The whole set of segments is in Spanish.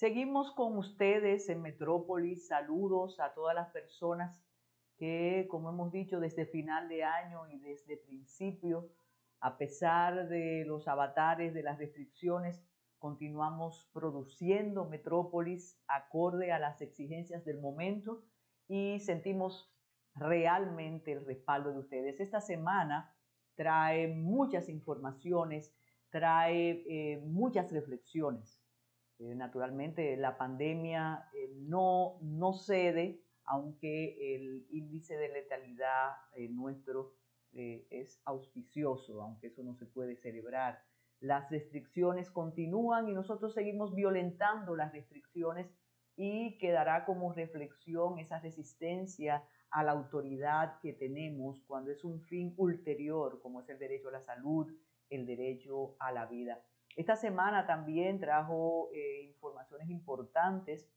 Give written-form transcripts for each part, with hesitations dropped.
Seguimos con ustedes en Metrópolis. Saludos a todas las personas que, como hemos dicho, desde final de año y desde principio, a pesar de los avatares de las restricciones, continuamos produciendo Metrópolis acorde a las exigencias del momento y sentimos realmente el respaldo de ustedes. Esta semana trae muchas informaciones, trae muchas reflexiones. Naturalmente la pandemia no cede, aunque el índice de letalidad nuestro es auspicioso, aunque eso no se puede celebrar. Las restricciones continúan y nosotros seguimos violentando las restricciones, y quedará como reflexión esa resistencia a la autoridad que tenemos cuando es un fin ulterior, como es el derecho a la salud, el derecho a la vida. Esta semana también trajo informaciones importantes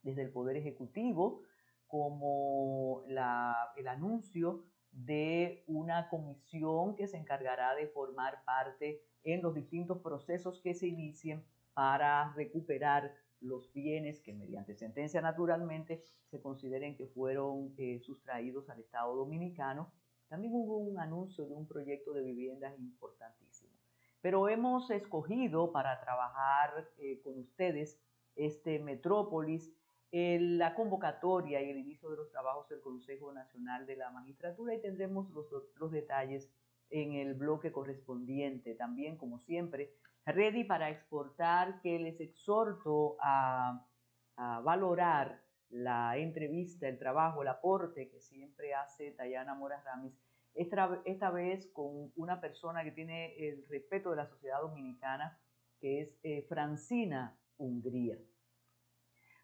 desde el Poder Ejecutivo, como el anuncio de una comisión que se encargará de formar parte en los distintos procesos que se inicien para recuperar los bienes que mediante sentencia naturalmente se consideren que fueron sustraídos al Estado Dominicano. También hubo un anuncio de un proyecto de viviendas importantísimo. Pero hemos escogido para trabajar con ustedes este Metrópolis la convocatoria y el inicio de los trabajos del Consejo Nacional de la Magistratura, y tendremos los detalles en el bloque correspondiente. También, como siempre, ready para exportar, que les exhorto a valorar la entrevista, el trabajo, el aporte que siempre hace Tayana Mora Ramis, esta vez con una persona que tiene el respeto de la sociedad dominicana, que es Francina Hungría.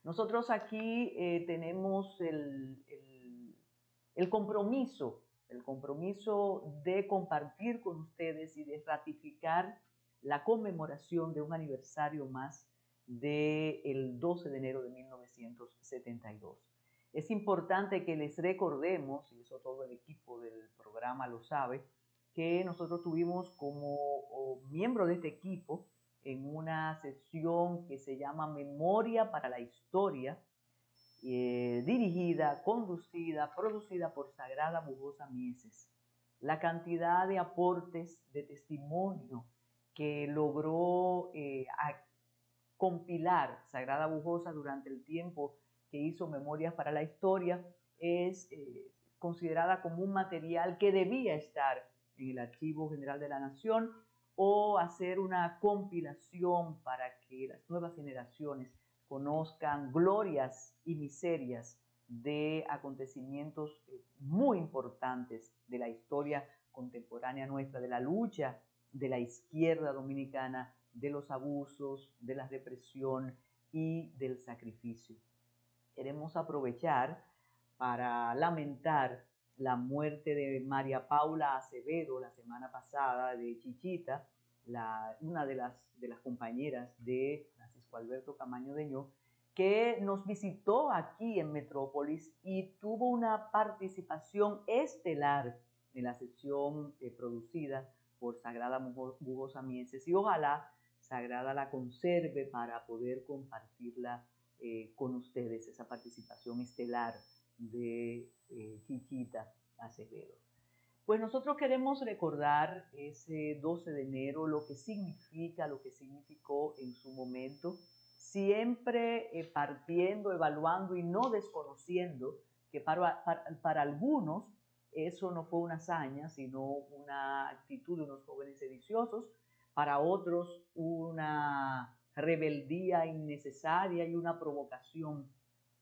Nosotros aquí tenemos el compromiso de compartir con ustedes y de ratificar la conmemoración de un aniversario más del 12 de enero de 1972. Es importante que les recordemos, y eso todo el equipo del programa lo sabe, que nosotros tuvimos como miembro de este equipo en una sesión que se llama Memoria para la Historia, dirigida, conducida, producida por Sagrada Bujosa Mieses. La cantidad de aportes, de testimonio que logró compilar Sagrada Bujosa durante el tiempo que hizo Memorias para la Historia es considerada como un material que debía estar en el Archivo General de la Nación, o hacer una compilación para que las nuevas generaciones conozcan glorias y miserias de acontecimientos muy importantes de la historia contemporánea nuestra, de la lucha de la izquierda dominicana, de los abusos, de la represión y del sacrificio. Queremos aprovechar para lamentar la muerte de María Paula Acevedo la semana pasada, de Chichita, una de las compañeras de Francisco Alberto Camaño Deñó, que nos visitó aquí en Metrópolis y tuvo una participación estelar en la sesión producida por Sagrada Bujosa Mieses, y ojalá Sagrada la conserve para poder compartirla con ustedes, esa participación estelar de Chichita Acevedo. Pues nosotros queremos recordar ese 12 de enero, lo que significa, lo que significó en su momento, siempre partiendo, evaluando y no desconociendo que para algunos eso no fue una hazaña, sino una actitud de unos jóvenes sediciosos, para otros una rebeldía innecesaria y una provocación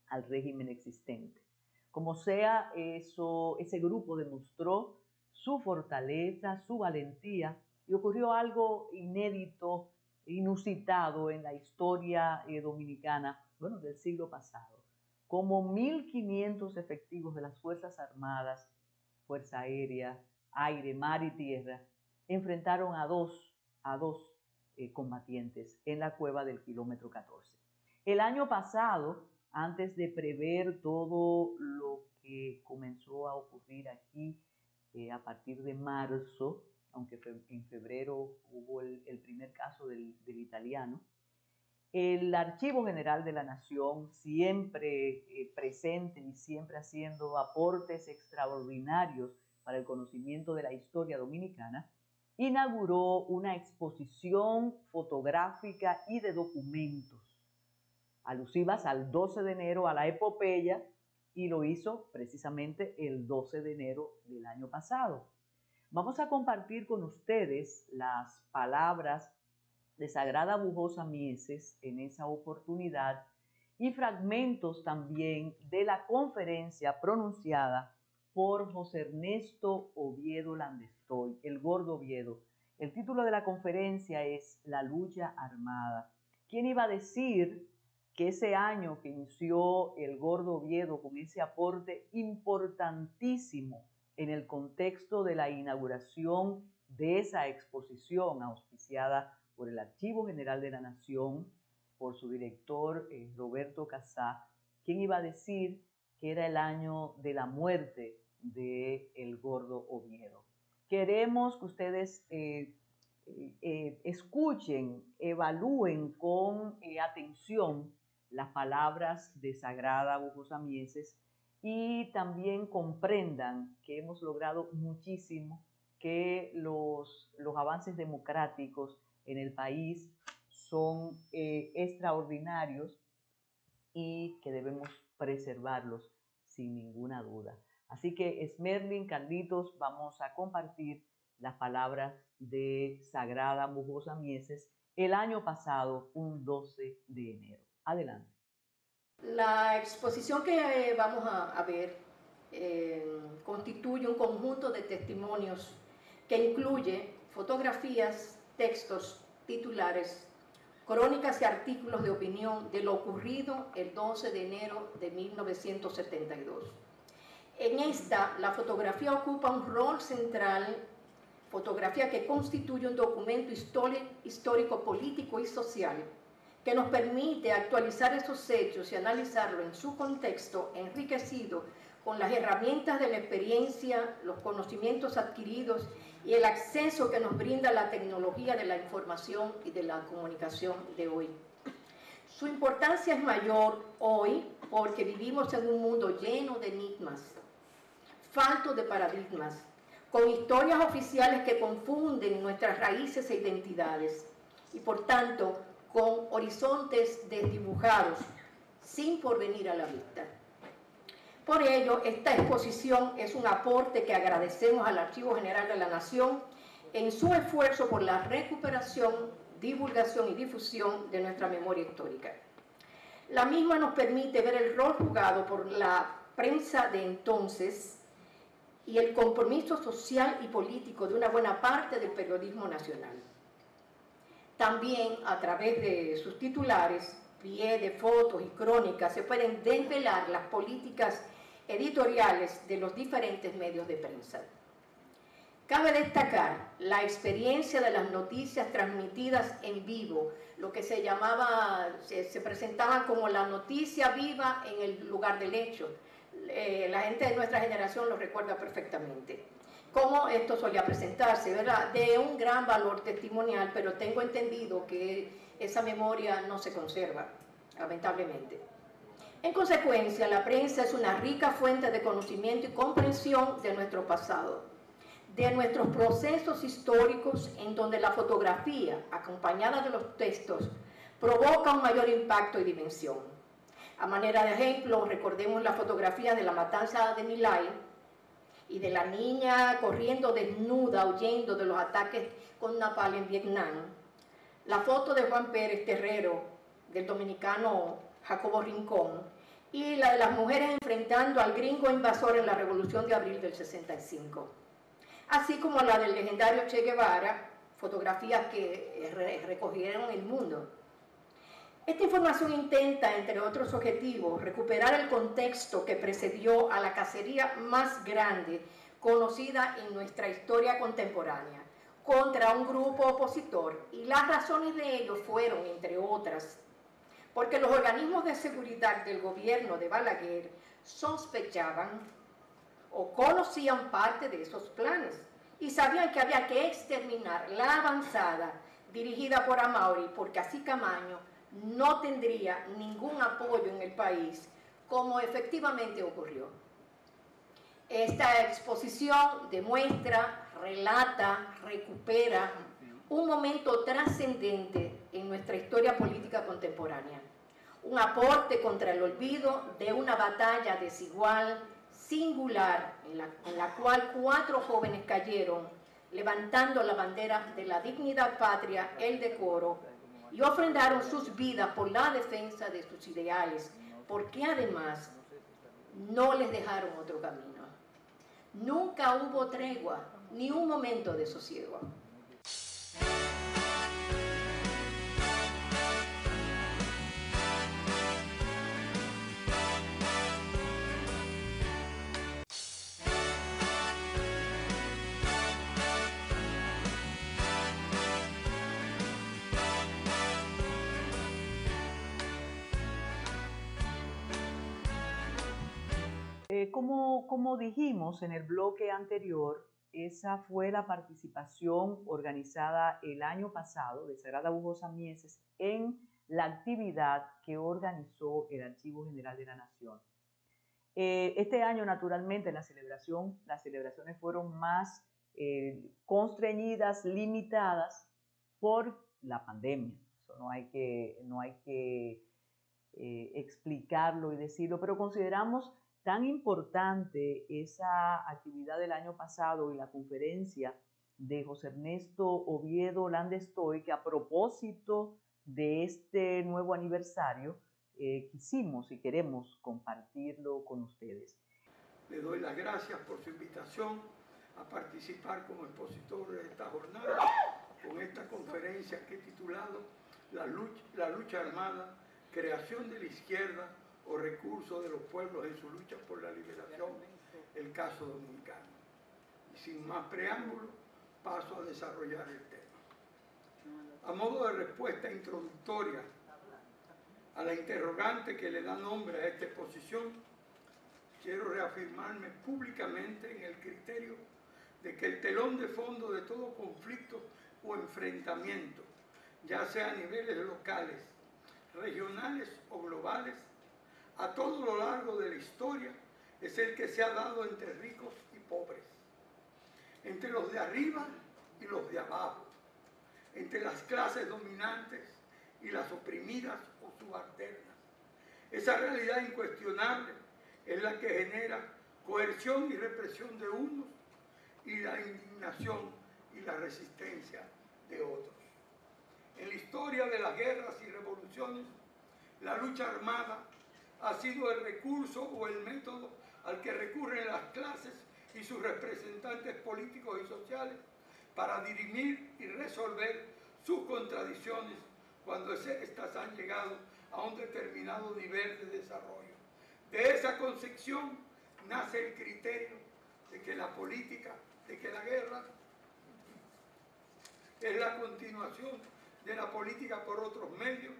al régimen existente. Como sea, ese grupo demostró su fortaleza, su valentía, y ocurrió algo inédito, inusitado en la historia dominicana, bueno, del siglo pasado. Como 1.500 efectivos de las Fuerzas Armadas, Fuerza Aérea, Aire, Mar y Tierra, enfrentaron a dos combatientes en la cueva del kilómetro 14. El año pasado, antes de prever todo lo que comenzó a ocurrir aquí a partir de marzo, aunque en febrero hubo el primer caso del italiano, El Archivo General de la Nación, siempre presente y siempre haciendo aportes extraordinarios para el conocimiento de la historia dominicana, inauguró una exposición fotográfica y de documentos alusivas al 12 de enero, a la epopeya, y lo hizo precisamente el 12 de enero del año pasado. Vamos a compartir con ustedes las palabras de Sagrada Bujosa Mieses en esa oportunidad y fragmentos también de la conferencia pronunciada por José Ernesto Oviedo Landestoy, el Gordo Oviedo. El título de la conferencia es La lucha armada. ¿Quién iba a decir que ese año que inició el Gordo Oviedo con ese aporte importantísimo en el contexto de la inauguración de esa exposición auspiciada por el Archivo General de la Nación, por su director Roberto Casá, quién iba a decir que era el año de la muerte de el Gordo Oviedo? Queremos que ustedes escuchen, evalúen con atención las palabras de Sagrada Bujosa Mieses y también comprendan que hemos logrado muchísimo, que los avances democráticos en el país son extraordinarios y que debemos preservarlos sin ninguna duda. Así que Esmerlin, Carlitos, vamos a compartir las palabras de Sagrada Bujosa Mieses el año pasado, un 12 de enero. Adelante. La exposición que vamos a ver constituye un conjunto de testimonios que incluye fotografías, textos, titulares, crónicas y artículos de opinión de lo ocurrido el 12 de enero de 1972. En esta, la fotografía ocupa un rol central, fotografía que constituye un documento histórico, político y social que nos permite actualizar esos hechos y analizarlo en su contexto enriquecido con las herramientas de la experiencia, los conocimientos adquiridos y el acceso que nos brinda la tecnología de la información y de la comunicación de hoy. Su importancia es mayor hoy porque vivimos en un mundo lleno de enigmas, falto de paradigmas, con historias oficiales que confunden nuestras raíces e identidades y por tanto con horizontes desdibujados, sin porvenir a la vista. Por ello, esta exposición es un aporte que agradecemos al Archivo General de la Nación en su esfuerzo por la recuperación, divulgación y difusión de nuestra memoria histórica. La misma nos permite ver el rol jugado por la prensa de entonces y el compromiso social y político de una buena parte del periodismo nacional. También a través de sus titulares, pie de fotos y crónicas, se pueden desvelar las políticas editoriales de los diferentes medios de prensa. Cabe destacar la experiencia de las noticias transmitidas en vivo, lo que se llamaba, se presentaba como la noticia viva en el lugar del hecho. La gente de nuestra generación lo recuerda perfectamente. Cómo esto solía presentarse, ¿verdad? De un gran valor testimonial, pero tengo entendido que esa memoria no se conserva, lamentablemente. En consecuencia, la prensa es una rica fuente de conocimiento y comprensión de nuestro pasado, de nuestros procesos históricos, en donde la fotografía, acompañada de los textos, provoca un mayor impacto y dimensión. A manera de ejemplo, recordemos la fotografía de la matanza de My Lai y de la niña corriendo desnuda, huyendo de los ataques con napalm en Vietnam. La foto de Juan Pérez Terrero, del dominicano Jacobo Rincón, y la de las mujeres enfrentando al gringo invasor en la Revolución de Abril del 65. Así como la del legendario Che Guevara, fotografías que recogieron el mundo. Esta información intenta, entre otros objetivos, recuperar el contexto que precedió a la cacería más grande conocida en nuestra historia contemporánea contra un grupo opositor, y las razones de ello fueron, entre otras, porque los organismos de seguridad del gobierno de Balaguer sospechaban o conocían parte de esos planes y sabían que había que exterminar la avanzada dirigida por Amauri, porque así Camaño no tendría ningún apoyo en el país, como efectivamente ocurrió. Esta exposición demuestra, relata, recupera un momento trascendente en nuestra historia política contemporánea, un aporte contra el olvido de una batalla desigual, singular, en la cual 4 jóvenes cayeron levantando la bandera de la dignidad patria, el decoro, y ofrendaron sus vidas por la defensa de sus ideales, porque además no les dejaron otro camino. Nunca hubo tregua, ni un momento de sosiego. Como dijimos en el bloque anterior, esa fue la participación organizada el año pasado de Sagrada Bujosa Mieses en la actividad que organizó el Archivo General de la Nación. Este año, naturalmente, las celebraciones fueron más constreñidas, limitadas por la pandemia. Eso no hay que explicarlo y decirlo, pero consideramos tan importante esa actividad del año pasado y la conferencia de José Ernesto Oviedo Landestoy, que a propósito de este nuevo aniversario quisimos y queremos compartirlo con ustedes. Le doy las gracias por su invitación a participar como expositor de esta jornada con esta conferencia que he titulado La lucha armada, creación de la izquierda o recursos de los pueblos en su lucha por la liberación, el caso dominicano. Y sin más preámbulo, paso a desarrollar el tema. A modo de respuesta introductoria a la interrogante que le da nombre a esta exposición, quiero reafirmarme públicamente en el criterio de que el telón de fondo de todo conflicto o enfrentamiento, ya sea a niveles locales, regionales o globales, a todo lo largo de la historia, es el que se ha dado entre ricos y pobres, entre los de arriba y los de abajo, entre las clases dominantes y las oprimidas o subalternas. Esa realidad incuestionable es la que genera coerción y represión de unos y la indignación y la resistencia de otros. En la historia de las guerras y revoluciones, la lucha armada ha sido el recurso o el método al que recurren las clases y sus representantes políticos y sociales para dirimir y resolver sus contradicciones cuando estas han llegado a un determinado nivel de desarrollo. De esa concepción nace el criterio de que la guerra es la continuación de la política por otros medios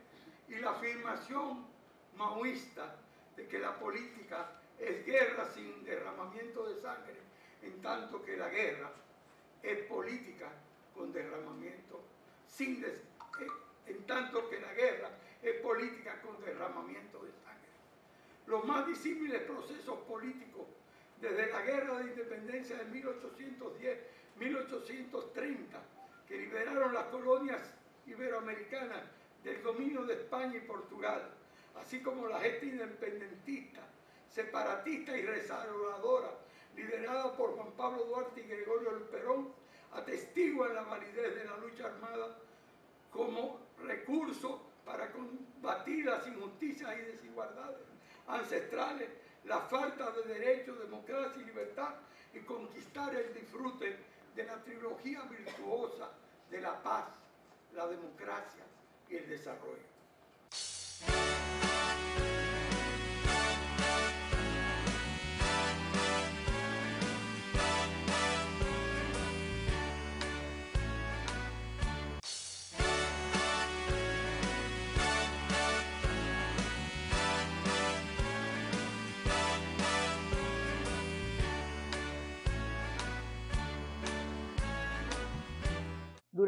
y la afirmación maoísta de que la política es guerra sin derramamiento de sangre, en tanto que la guerra es política con derramamiento de sangre. Los más disímiles procesos políticos desde la guerra de independencia de 1810-1830, que liberaron las colonias iberoamericanas del dominio de España y Portugal, así como la gesta independentista, separatista y restauradora, liderada por Juan Pablo Duarte y Gregorio Perón, atestiguan la validez de la lucha armada como recurso para combatir las injusticias y desigualdades ancestrales, la falta de derechos, democracia y libertad, y conquistar el disfrute de la trilogía virtuosa de la paz, la democracia y el desarrollo.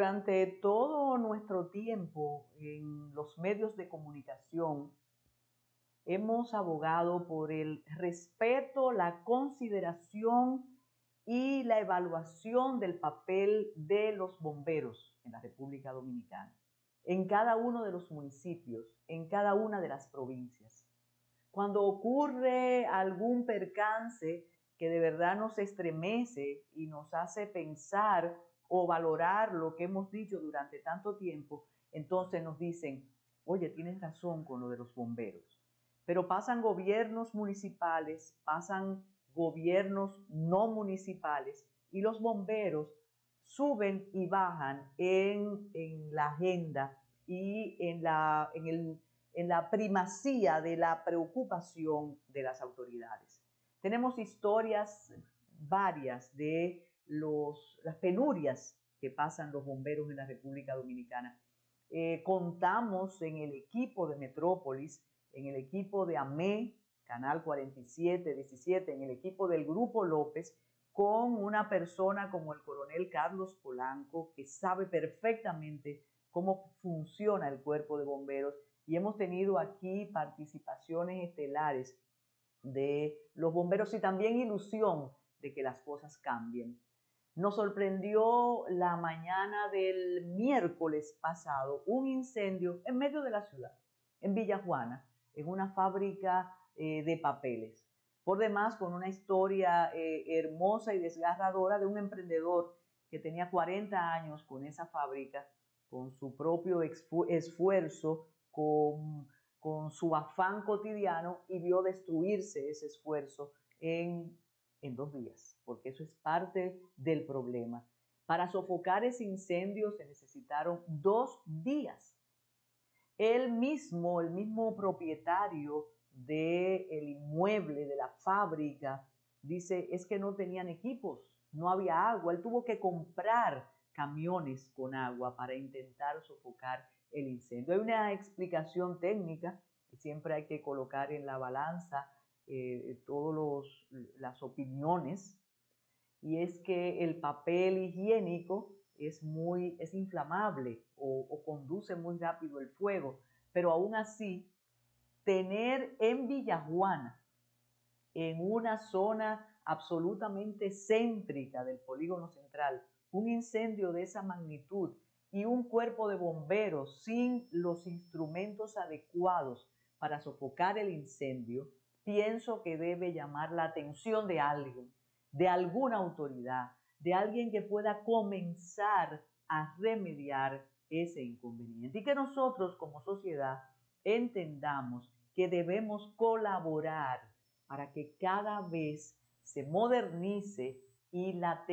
Durante todo nuestro tiempo en los medios de comunicación, hemos abogado por el respeto, la consideración y la evaluación del papel de los bomberos en la República Dominicana, en cada uno de los municipios, en cada una de las provincias. Cuando ocurre algún percance que de verdad nos estremece y nos hace pensar o valorar lo que hemos dicho durante tanto tiempo, entonces nos dicen, oye, tienes razón con lo de los bomberos. Pero pasan gobiernos municipales, pasan gobiernos no municipales y los bomberos suben y bajan en la agenda y en la primacía de la preocupación de las autoridades. Tenemos historias varias de las penurias que pasan los bomberos en la República Dominicana. Contamos en el equipo de Metrópolis, en el equipo de AME, Canal 47, 17, en el equipo del Grupo López, con una persona como el coronel Carlos Polanco, que sabe perfectamente cómo funciona el cuerpo de bomberos, y hemos tenido aquí participaciones estelares de los bomberos y también ilusión de que las cosas cambien. Nos sorprendió la mañana del miércoles pasado un incendio en medio de la ciudad, en Villajuana, en una fábrica de papeles. Por demás, con una historia hermosa y desgarradora de un emprendedor que tenía 40 años con esa fábrica, con su propio esfuerzo, con su afán cotidiano, y vio destruirse ese esfuerzo en 2 días, porque eso es parte del problema. Para sofocar ese incendio se necesitaron 2 días. El mismo propietario del inmueble, de la fábrica, dice, es que no tenían equipos, no había agua. Él tuvo que comprar camiones con agua para intentar sofocar el incendio. Hay una explicación técnica que siempre hay que colocar en la balanza todas las opiniones, y es que el papel higiénico es inflamable o conduce muy rápido el fuego, pero aún así, tener en Villajuana, en una zona absolutamente céntrica del polígono central, un incendio de esa magnitud y un cuerpo de bomberos sin los instrumentos adecuados para sofocar el incendio, pienso que debe llamar la atención de alguien, de alguna autoridad, de alguien que pueda comenzar a remediar ese inconveniente, y que nosotros como sociedad entendamos que debemos colaborar para que cada vez se modernice y la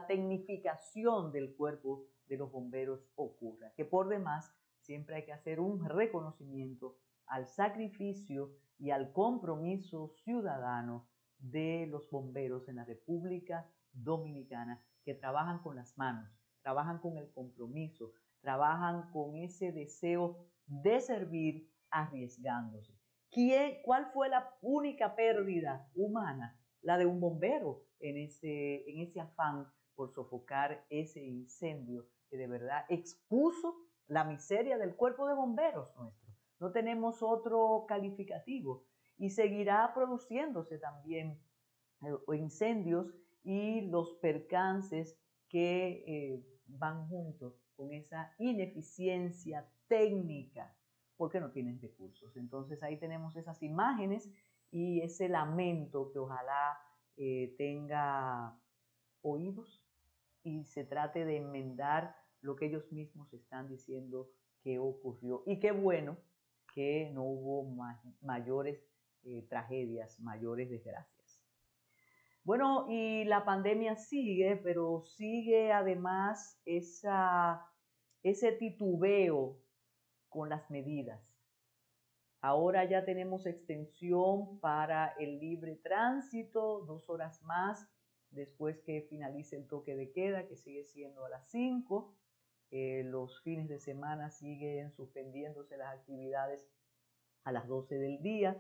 tecnificación del cuerpo de los bomberos ocurra. Que por demás siempre hay que hacer un reconocimiento al sacrificio y al compromiso ciudadano de los bomberos en la República Dominicana, que trabajan con las manos, trabajan con el compromiso, trabajan con ese deseo de servir arriesgándose. ¿Cuál fue la única pérdida humana? La de un bombero en ese afán por sofocar ese incendio que de verdad expuso la miseria del cuerpo de bomberos nuestro. No tenemos otro calificativo, y seguirá produciéndose también incendios y los percances que van juntos con esa ineficiencia técnica, porque no tienen recursos. Entonces ahí tenemos esas imágenes y ese lamento que ojalá tenga oídos y se trate de enmendar lo que ellos mismos están diciendo que ocurrió. Y qué bueno que no hubo mayores tragedias, mayores desgracias. Bueno, y la pandemia sigue, pero sigue además ese titubeo con las medidas. Ahora ya tenemos extensión para el libre tránsito, 2 horas más después que finalice el toque de queda, que sigue siendo a las 5. Los fines de semana siguen suspendiéndose las actividades a las 12 del día,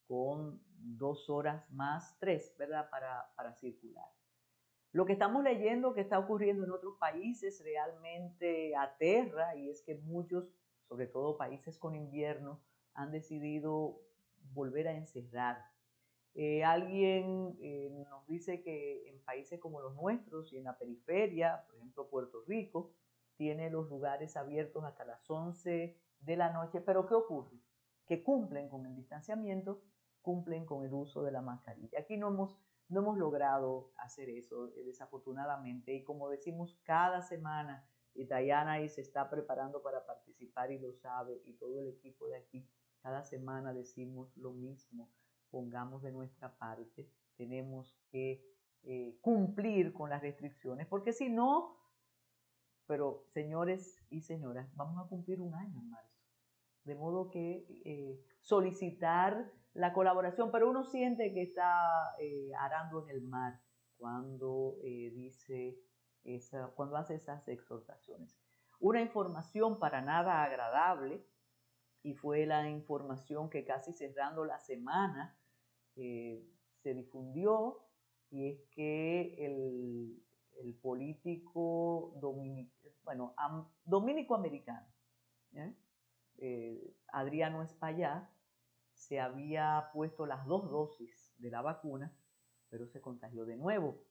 con 2 horas más 3, ¿verdad?, para circular. Lo que estamos leyendo que está ocurriendo en otros países realmente aterra, y es que muchos, sobre todo países con invierno, han decidido volver a encerrar. Alguien nos dice que en países como los nuestros y en la periferia, por ejemplo Puerto Rico, tiene los lugares abiertos hasta las 11 de la noche, pero ¿qué ocurre? Que cumplen con el distanciamiento, cumplen con el uso de la mascarilla. Aquí no hemos logrado hacer eso, desafortunadamente, y como decimos cada semana, y Dayana ahí se está preparando para participar y lo sabe, y todo el equipo de aquí, cada semana decimos lo mismo: pongamos de nuestra parte, tenemos que cumplir con las restricciones, porque si no, pero señores y señoras, vamos a cumplir un año en marzo. De modo que solicitar la colaboración, pero uno siente que está arando en el mar cuando cuando hace esas exhortaciones. Una información para nada agradable, y fue la información que casi cerrando la semana se difundió, y es que el político dominico-americano, Adriano Espaillat, se había puesto las 2 dosis de la vacuna, pero se contagió de nuevo.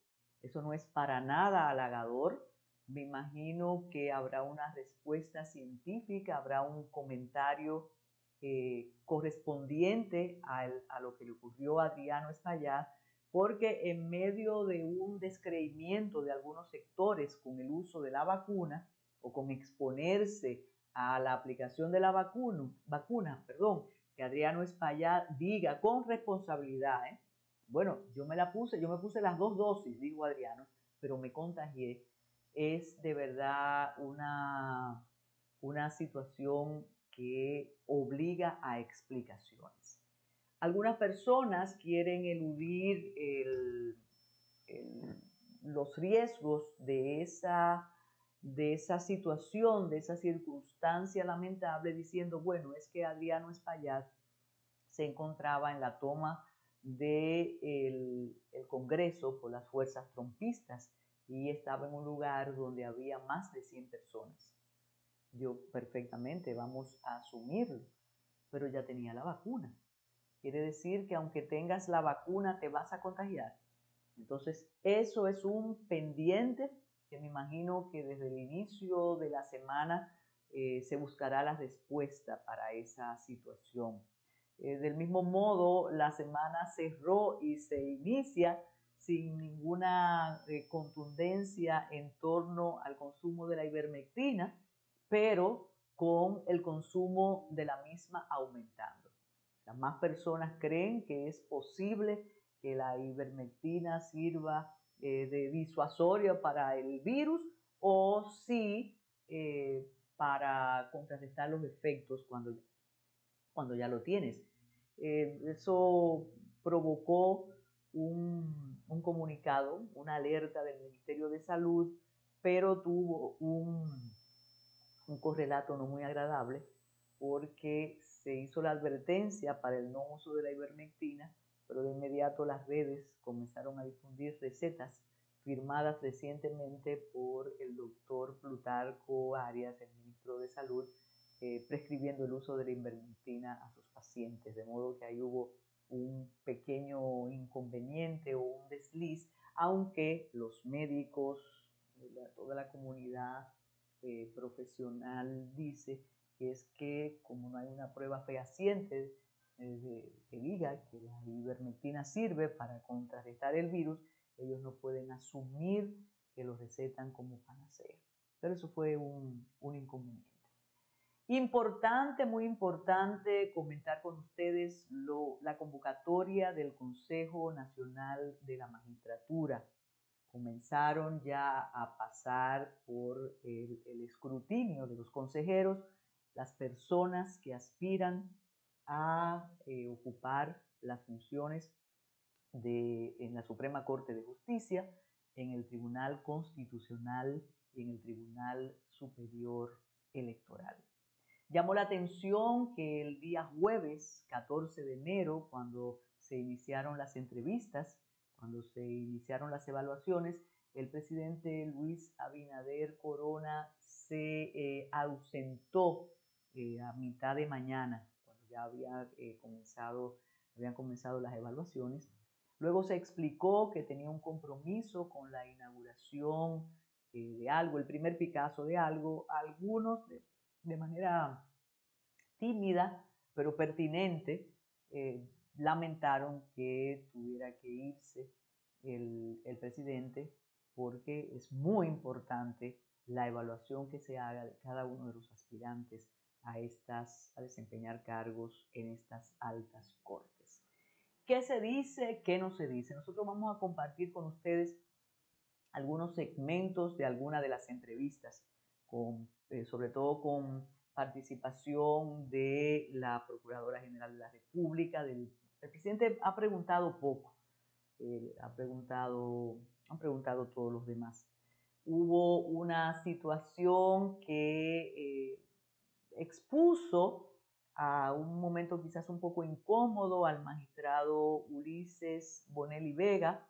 Eso no es para nada halagador. Me imagino que habrá una respuesta científica, habrá un comentario correspondiente a lo que le ocurrió a Adriano Espaillat, porque en medio de un descreimiento de algunos sectores con el uso de la vacuna o con exponerse a la aplicación de la vacuna, que Adriano Espaillat diga con responsabilidad, bueno, yo me puse las 2 dosis, dijo Adriano, pero me contagié. Es de verdad una situación que obliga a explicaciones. Algunas personas quieren eludir los riesgos de esa situación, de esa circunstancia lamentable, diciendo, bueno, es que Adriano Espaillat se encontraba en la toma del Congreso por las fuerzas trumpistas y estaba en un lugar donde había más de 100 personas. Yo perfectamente, vamos a asumirlo, pero ya tenía la vacuna. Quiere decir que aunque tengas la vacuna te vas a contagiar. Entonces, eso es un pendiente que me imagino que desde el inicio de la semana se buscará la respuesta para esa situación. Del mismo modo, la semana cerró y se inicia sin ninguna contundencia en torno al consumo de la ivermectina, pero con el consumo de la misma aumentando. Más personas creen que es posible que la ivermectina sirva de disuasorio para el virus, o sí para contrarrestar los efectos cuando ya lo tienes. Eso provocó un comunicado, una alerta del Ministerio de Salud, pero tuvo un correlato no muy agradable, porque se hizo la advertencia para el no uso de la ivermectina, pero de inmediato las redes comenzaron a difundir recetas firmadas recientemente por el doctor Plutarco Arias, el ministro de Salud, prescribiendo el uso de la ivermectina a sus pacientes, de modo que ahí hubo un pequeño inconveniente o un desliz, aunque los médicos, toda la comunidad profesional dice que es que como no hay una prueba fehaciente que diga que la ivermectina sirve para contrarrestar el virus, ellos no pueden asumir que lo recetan como panacea. Pero eso fue un inconveniente. Importante, muy importante comentar con ustedes la convocatoria del Consejo Nacional de la Magistratura. Comenzaron ya a pasar por el escrutinio de los consejeros las personas que aspiran a ocupar las funciones en la Suprema Corte de Justicia, en el Tribunal Constitucional y en el Tribunal Superior Electoral. Llamó la atención que el día jueves 14 de enero, cuando se iniciaron las entrevistas, cuando se iniciaron las evaluaciones, el presidente Luis Abinader Corona se ausentó a mitad de mañana, cuando ya habían comenzado las evaluaciones. Luego se explicó que tenía un compromiso con la inauguración de algo, el primer Picasso de algo. Algunos de manera tímida pero pertinente lamentaron que tuviera que irse el presidente, porque es muy importante la evaluación que se haga de cada uno de los aspirantes a desempeñar cargos en estas altas cortes. ¿Qué se dice? ¿Qué no se dice? Nosotros vamos a compartir con ustedes algunos segmentos de algunas de las entrevistas, sobre todo con participación de la Procuradora General de la República. El presidente ha preguntado poco, han preguntado todos los demás. Hubo una situación que expuso a un momento quizás un poco incómodo al magistrado Ulises Bonelli Vega,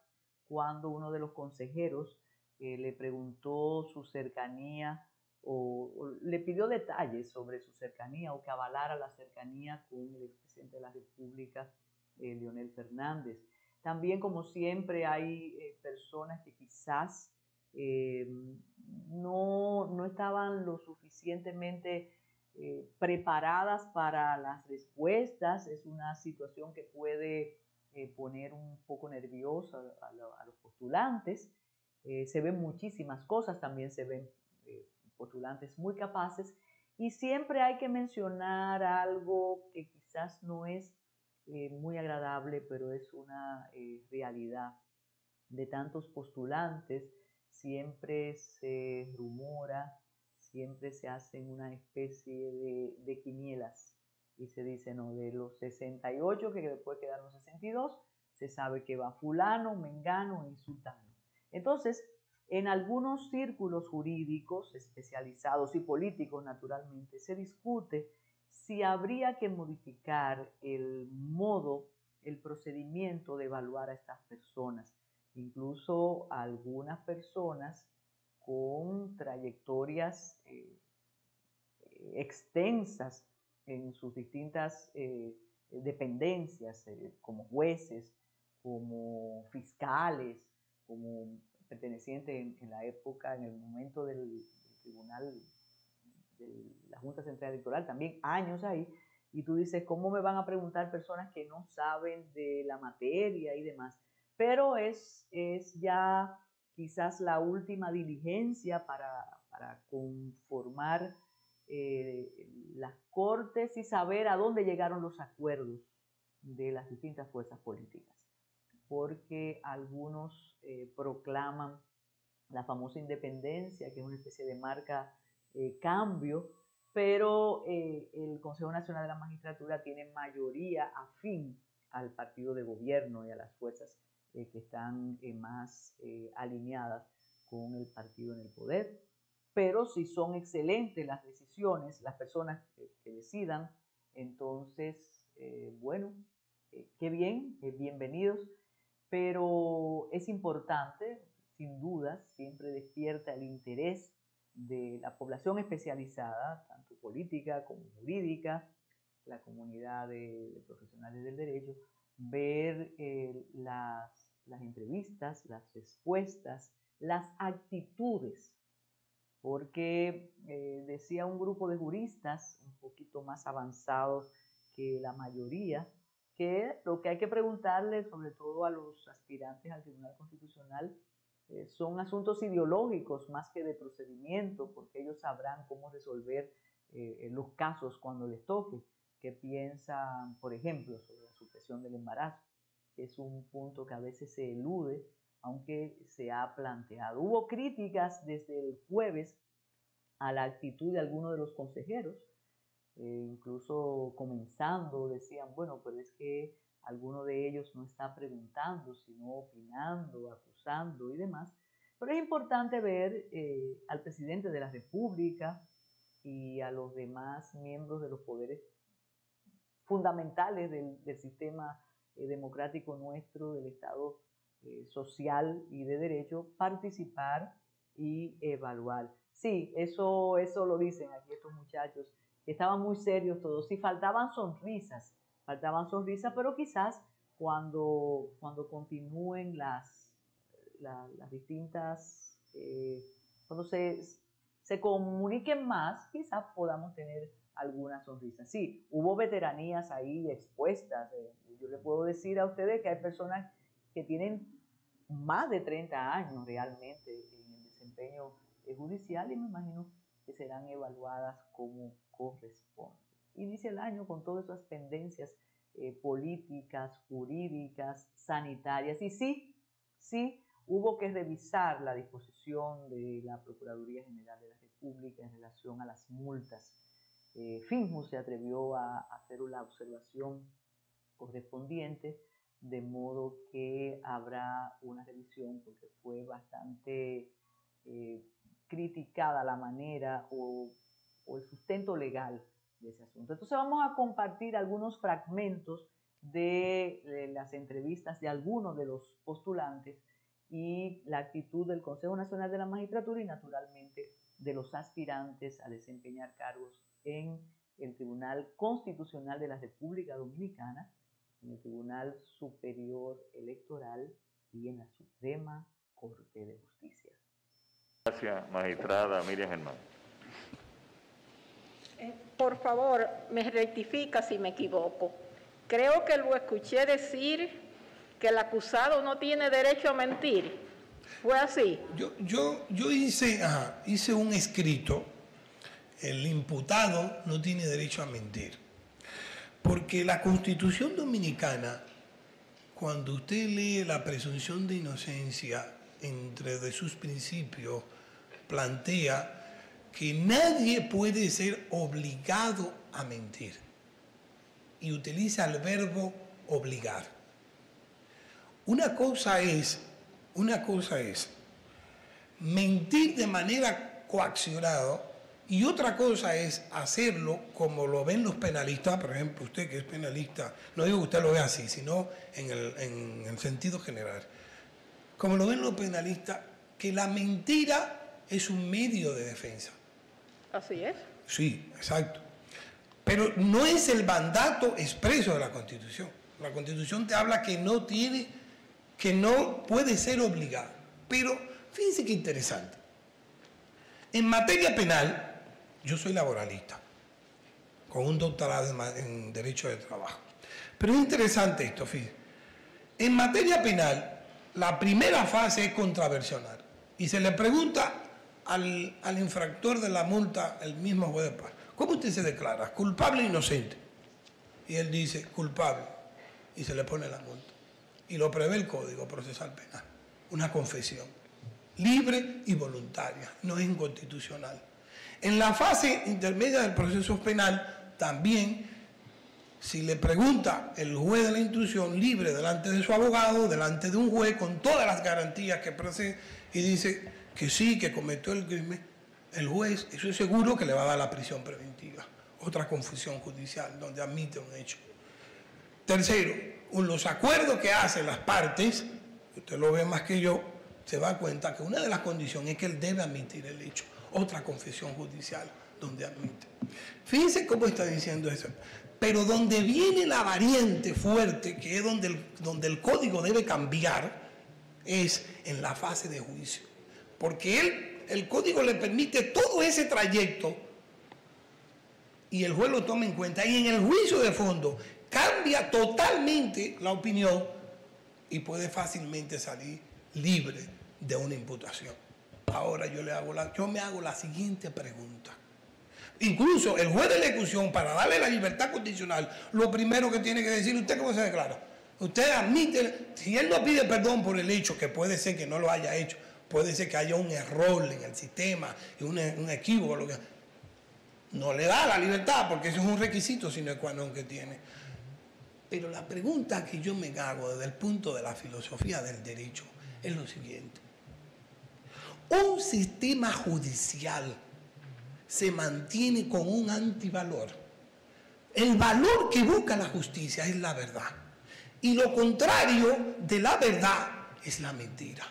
cuando uno de los consejeros le preguntó su cercanía o le pidió detalles sobre su cercanía, o que avalara la cercanía con el expresidente de la República, Leonel Fernández. También, como siempre, hay personas que quizás no estaban lo suficientemente preparadas para las respuestas. Es una situación que puede poner un poco nerviosa a los postulantes. Se ven muchísimas cosas, también se ven postulantes muy capaces, y siempre hay que mencionar algo que quizás no es muy agradable, pero es una realidad de tantos postulantes. Siempre se rumora, siempre se hacen una especie de quinielas y se dice, no, de los 68 que después quedaron 62, se sabe que va fulano, mengano y sultano. Entonces, en algunos círculos jurídicos especializados y políticos, naturalmente, se discute si habría que modificar el modo, el procedimiento de evaluar a estas personas. Incluso algunas personas con trayectorias extensas en sus distintas dependencias, como jueces, como fiscales, como pertenecientes en la época, en el momento del tribunal, de la Junta Central Electoral, también años ahí, y tú dices, ¿cómo me van a preguntar personas que no saben de la materia y demás? Pero es ya quizás la última diligencia para conformar las cortes y saber a dónde llegaron los acuerdos de las distintas fuerzas políticas, porque algunos proclaman la famosa independencia, que es una especie de marca cambio, pero el Consejo Nacional de la Magistratura tiene mayoría afín al partido de gobierno y a las fuerzas que están más alineadas con el partido en el poder. Pero si son excelentes las decisiones, las personas que decidan, entonces, bueno, qué bien, bienvenidos. Pero es importante, sin duda, siempre despierta el interés de la población especializada, tanto política como jurídica, la comunidad de profesionales del derecho, ver las entrevistas, las respuestas, las actitudes, porque decía un grupo de juristas un poquito más avanzados que la mayoría, que lo que hay que preguntarle, sobre todo a los aspirantes al Tribunal Constitucional, son asuntos ideológicos más que de procedimiento, porque ellos sabrán cómo resolver los casos cuando les toque. ¿Qué piensan, por ejemplo, sobre la supresión del embarazo? Que es un punto que a veces se elude, aunque se ha planteado. Hubo críticas desde el jueves a la actitud de algunos de los consejeros, incluso comenzando decían, bueno, pero es que alguno de ellos no está preguntando, sino opinando, acusando y demás. Pero es importante ver al presidente de la República y a los demás miembros de los poderes fundamentales del sistema democrático nuestro, del Estado social y de derecho, participar y evaluar. Sí, eso lo dicen aquí estos muchachos, que estaban muy serios todos. Sí, faltaban sonrisas, pero quizás cuando continúen las distintas, cuando se comuniquen más, quizás podamos tener alguna sonrisa. Sí, hubo veteranías ahí expuestas. Yo le puedo decir a ustedes que hay personas que tienen más de 30 años realmente en el desempeño judicial y me imagino que serán evaluadas como corresponde. Inicia el año con todas esas pendencias políticas, jurídicas, sanitarias. Y sí, hubo que revisar la disposición de la Procuraduría General de la República en relación a las multas. Finjo se atrevió a hacer la observación correspondiente, de modo que habrá una revisión porque fue bastante criticada la manera o el sustento legal de ese asunto. Entonces vamos a compartir algunos fragmentos de las entrevistas de algunos de los postulantes y la actitud del Consejo Nacional de la Magistratura y naturalmente de los aspirantes a desempeñar cargos en el Tribunal Constitucional de la República Dominicana, en el Tribunal Superior Electoral y en la Suprema Corte de Justicia. Gracias, magistrada Miriam Germán. Por favor, me rectifica si me equivoco. Creo que lo escuché decir que el acusado no tiene derecho a mentir. ¿Fue así? Yo hice un escrito. El imputado no tiene derecho a mentir. Porque la Constitución Dominicana, cuando usted lee la presunción de inocencia, entre de sus principios, plantea que nadie puede ser obligado a mentir. Y utiliza el verbo obligar. Una cosa es mentir de manera coaccionada y otra cosa es hacerlo como lo ven los penalistas. Por ejemplo, usted que es penalista, no digo que usted lo vea así, sino en el sentido general. Como lo ven los penalistas, que la mentira es un medio de defensa. Así es. Sí, exacto. Pero no es el mandato expreso de la Constitución. La Constitución te habla que no puede ser obligado. Pero fíjense qué interesante. En materia penal, yo soy laboralista, con un doctorado en Derecho de Trabajo. Pero es interesante esto, fíjense. En materia penal, la primera fase es contraversionar. Y se le pregunta al infractor de la multa, el mismo juez de paz, ¿cómo usted se declara? ¿Culpable o inocente? Y él dice, culpable. Y se le pone la multa. Y lo prevé el Código Procesal Penal. Una confesión. Libre y voluntaria. No es inconstitucional. En la fase intermedia del proceso penal, también, si le pregunta el juez de la instrucción, libre delante de su abogado, delante de un juez, con todas las garantías que procede, y dice que sí, que cometió el crimen, el juez, eso es seguro que le va a dar la prisión preventiva. Otra confusión judicial, donde admite un hecho. Tercero, los acuerdos que hacen las partes, usted lo ve más que yo, se da cuenta que una de las condiciones es que él debe admitir el hecho. Otra confesión judicial donde admite. Fíjense cómo está diciendo eso. Pero donde viene la variante fuerte, que es donde el código debe cambiar, es en la fase de juicio. Porque el código le permite todo ese trayecto y el juez lo toma en cuenta. Y en el juicio de fondo cambia totalmente la opinión y puede fácilmente salir libre de una imputación. Ahora yo me hago la siguiente pregunta. Incluso el juez de la ejecución, para darle la libertad condicional, lo primero que tiene que decir, ¿usted cómo se declara? Usted admite, si él no pide perdón por el hecho, que puede ser que no lo haya hecho, puede ser que haya un error en el sistema, y un equívoco, lo que no le da la libertad, porque eso es un requisito sine qua non que tiene. Pero la pregunta que yo me hago desde el punto de la filosofía del derecho es lo siguiente. Un sistema judicial se mantiene con un antivalor. El valor que busca la justicia es la verdad. Y lo contrario de la verdad es la mentira.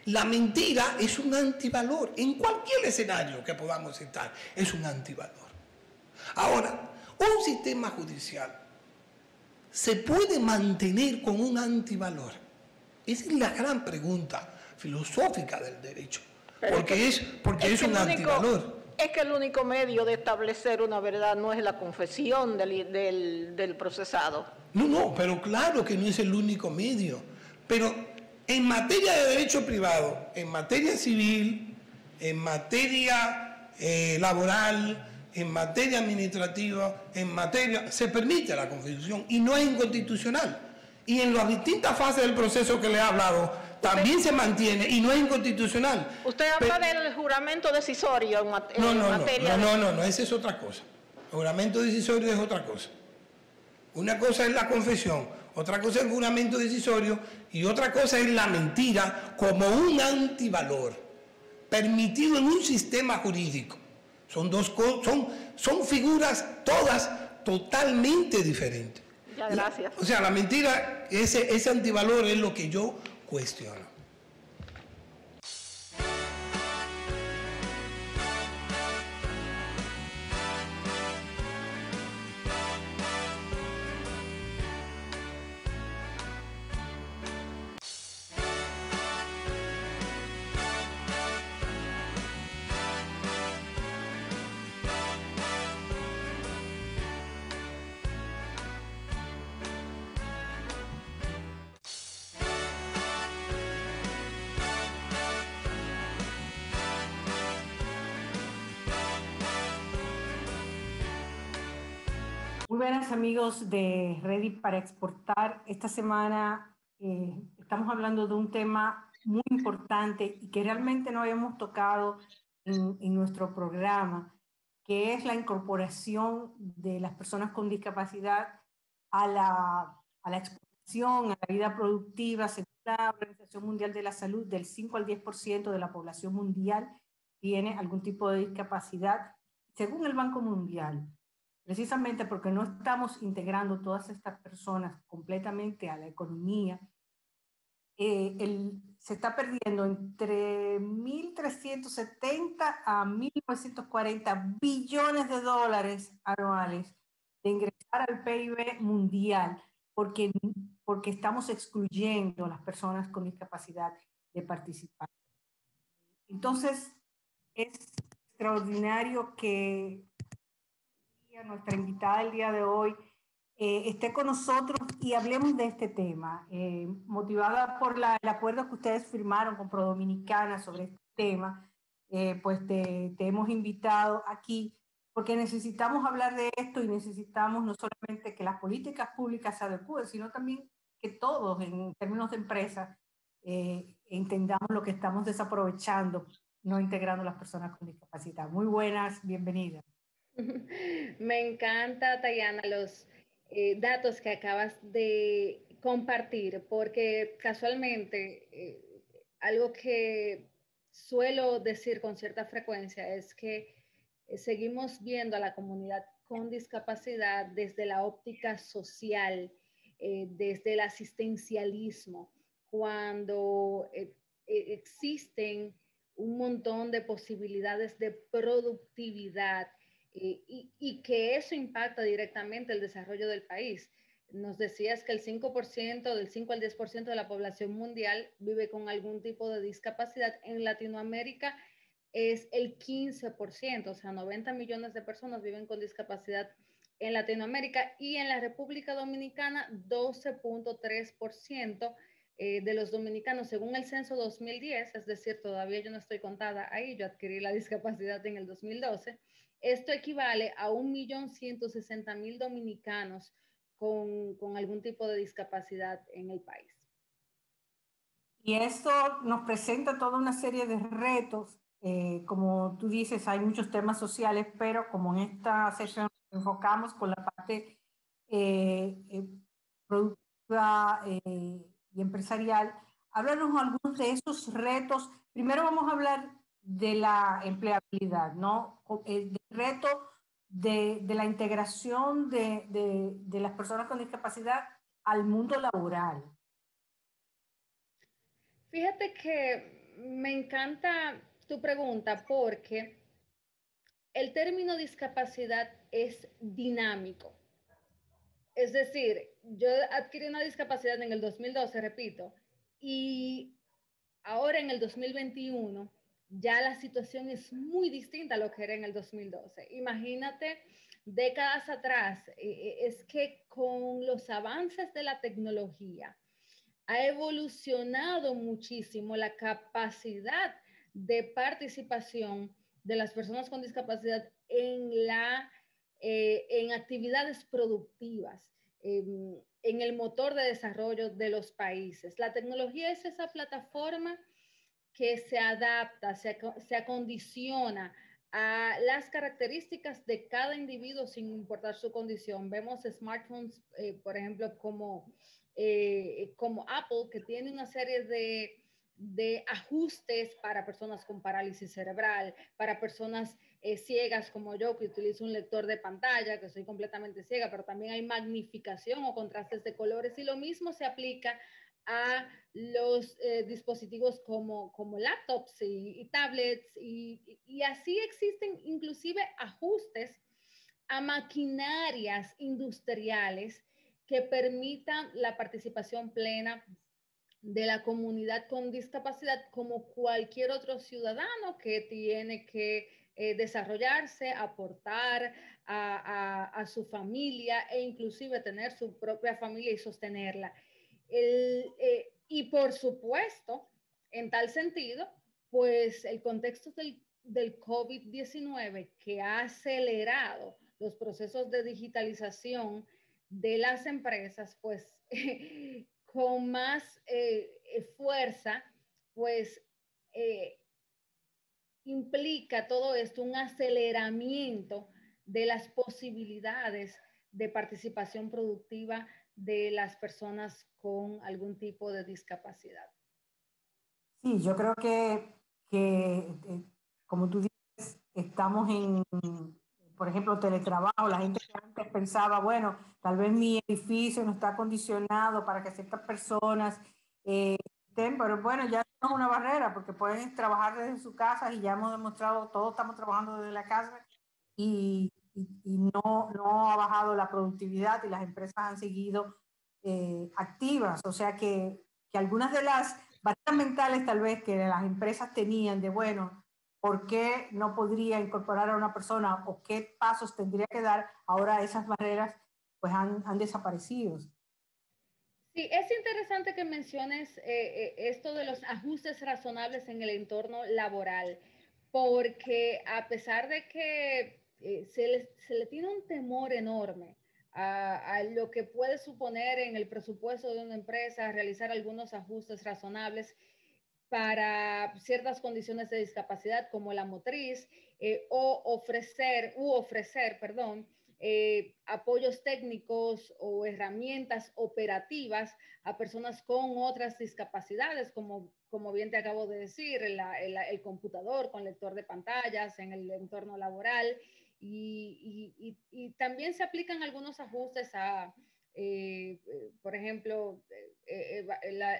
La mentira es un antivalor. En cualquier escenario que podamos estar, es un antivalor. Ahora, un sistema judicial se puede mantener con un antivalor. Esa es la gran pregunta filosófica del derecho. Porque es un antivalor. Es que el único medio de establecer una verdad no es la confesión del procesado. No, pero claro que no es el único medio. Pero en materia de derecho privado, en materia civil, en materia laboral, en materia administrativa, se permite la confesión y no es inconstitucional. Y en las distintas fases del proceso que le he hablado, también se mantiene y no es inconstitucional. Usted habla del juramento decisorio en materia No, esa es otra cosa. El juramento decisorio es otra cosa. Una cosa es la confesión, otra cosa es el juramento decisorio y otra cosa es la mentira como un antivalor permitido en un sistema jurídico. Son figuras todas totalmente diferentes. Ya, gracias. O sea, la mentira, ese antivalor es lo que yo cuestiono. Muy buenas amigos de Ready para Exportar. Esta semana estamos hablando de un tema muy importante y que realmente no habíamos tocado en nuestro programa, que es la incorporación de las personas con discapacidad a la exportación, a la vida productiva. Según la Organización Mundial de la Salud, del 5 al 10% de la población mundial tiene algún tipo de discapacidad, según el Banco Mundial. Precisamente porque no estamos integrando todas estas personas completamente a la economía, se está perdiendo entre 1.370 a 1.940 billones de dólares anuales de ingresar al PIB mundial, porque estamos excluyendo a las personas con discapacidad de participar. Entonces, es extraordinario que nuestra invitada el día de hoy esté con nosotros y hablemos de este tema, motivada por el acuerdo que ustedes firmaron con ProDominicana sobre este tema. Pues te hemos invitado aquí porque necesitamos hablar de esto y necesitamos no solamente que las políticas públicas se adecúen, sino también que todos, en términos de empresas, entendamos lo que estamos desaprovechando, no integrando a las personas con discapacidad. Muy buenas, bienvenidas. Me encanta, Tayana, los datos que acabas de compartir, porque casualmente algo que suelo decir con cierta frecuencia es que seguimos viendo a la comunidad con discapacidad desde la óptica social, desde el asistencialismo, cuando existen un montón de posibilidades de productividad y que eso impacta directamente el desarrollo del país. Nos decías que el 5%, del 5 al 10% de la población mundial vive con algún tipo de discapacidad. En Latinoamérica es el 15%, o sea, 90 millones de personas viven con discapacidad en Latinoamérica, y en la República Dominicana 12.3% de los dominicanos, según el censo 2010, es decir, todavía yo no estoy contada ahí, yo adquirí la discapacidad en el 2012, esto equivale a 1.160.000 dominicanos con algún tipo de discapacidad en el país. Y esto nos presenta toda una serie de retos. Como tú dices, hay muchos temas sociales, pero como en esta sesión nos enfocamos con la parte productiva y empresarial, háblanos algunos de esos retos. Primero vamos a hablar de la empleabilidad, ¿no? El reto de la integración de las personas con discapacidad al mundo laboral. Fíjate que me encanta tu pregunta porque el término discapacidad es dinámico. Es decir, yo adquirí una discapacidad en el 2012, repito, y ahora en el 2021 ya la situación es muy distinta a lo que era en el 2012. Imagínate décadas atrás, es que con los avances de la tecnología ha evolucionado muchísimo la capacidad de participación de las personas con discapacidad en actividades productivas, en el motor de desarrollo de los países. La tecnología es esa plataforma que se adapta, se acondiciona a las características de cada individuo sin importar su condición. Vemos smartphones, por ejemplo, como Apple, que tiene una serie de ajustes para personas con parálisis cerebral, para personas ciegas como yo, que utilizo un lector de pantalla, que soy completamente ciega, pero también hay magnificación o contrastes de colores, y lo mismo se aplica a los dispositivos como laptops y tablets, y así existen inclusive ajustes a maquinarias industriales que permitan la participación plena de la comunidad con discapacidad como cualquier otro ciudadano que tiene que desarrollarse, aportar a su familia e inclusive tener su propia familia y sostenerla. Y por supuesto, en tal sentido, pues el contexto del COVID-19 que ha acelerado los procesos de digitalización de las empresas, pues con más fuerza, pues implica todo esto un aceleramiento de las posibilidades de participación productiva de las personas con algún tipo de discapacidad. Sí, yo creo que como tú dices, estamos en, por ejemplo, teletrabajo. La gente que antes pensaba, bueno, tal vez mi edificio no está acondicionado para que ciertas personas estén, pero bueno, ya no es una barrera porque pueden trabajar desde su casa y ya hemos demostrado, todos estamos trabajando desde la casa y no ha bajado la productividad y las empresas han seguido activas. O sea que algunas de las barreras mentales tal vez que las empresas tenían de, bueno, ¿por qué no podría incorporar a una persona o qué pasos tendría que dar? Ahora esas barreras pues han desaparecido. Sí, es interesante que menciones esto de los ajustes razonables en el entorno laboral, porque a pesar de que se le tiene un temor enorme a lo que puede suponer en el presupuesto de una empresa realizar algunos ajustes razonables para ciertas condiciones de discapacidad como la motriz, o ofrecer, perdón, apoyos técnicos o herramientas operativas a personas con otras discapacidades, como bien te acabo de decir, el computador con lector de pantallas en el entorno laboral, y también se aplican algunos ajustes a, por ejemplo,